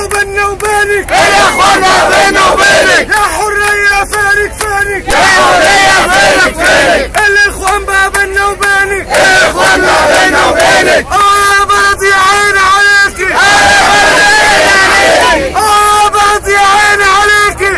وبيننا وبينك، الاخوان ما بيننا وبينك، يا حرية فينك فينك، يا حرية فينك فينك، الاخوان ما بيننا وبينك، الاخوان ما بيننا وبينك. يا بلد يا عين عليكي، بلد يا عين عليكي،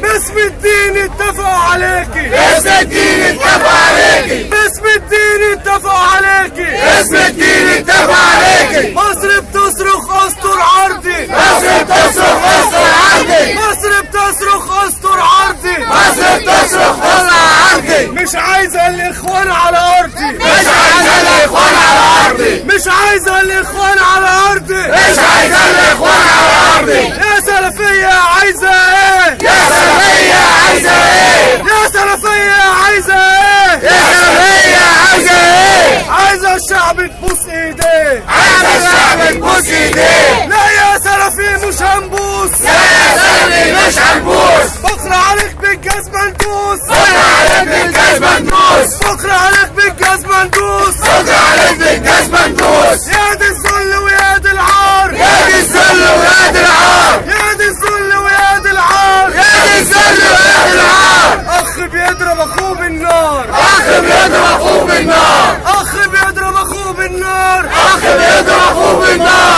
باسم الدين اتفقوا عليكي، باسم الدين اتفقوا عليكي، باسم الدين اتفقوا عليكي، باسم الدين اتفقوا عليكي. مصر بتصرخ استر عرضي، مصر بتصرخ استر عرضي، مصر بتصرخ استر عرضي، مصر بتصرخ استر عرضي. مش عايزة الاخوان على ارضي، مش عايزة الاخوان على ارضي، مش عايزة الاخوان على ارضي، مش عايزة الاخوان على ارضي. يا سلفية عايزة ايه؟ يا سلفية عايزة ايه؟ يا سلفية عايزة ايه؟ يا سلفية عايزة ايه؟ عايزة الشعب تبوس ايديه، عايزة الشعب تبوس ايديه. لا يا سلفي مش هنبوس، لا يا سلفي مش هنبوس، بكرة عليك بالجزمة ندوس، بكرة عليك بالجزمة ندوس، بكرة عليك بالجزمة ندوس، بكرة عليك بالجزمة ندوس. يا دي الذل ويا دي العار، يا دي الذل ويا دي العار، يا دي الذل ويا دي العار، يا دي الذل ويا دي العار. اخ بيضرب اخوه بالنار، اخ بيضرب اخوه بالنار، اخ بيضرب اخوه بالنار، اخ بيضرب اخوه بالنار.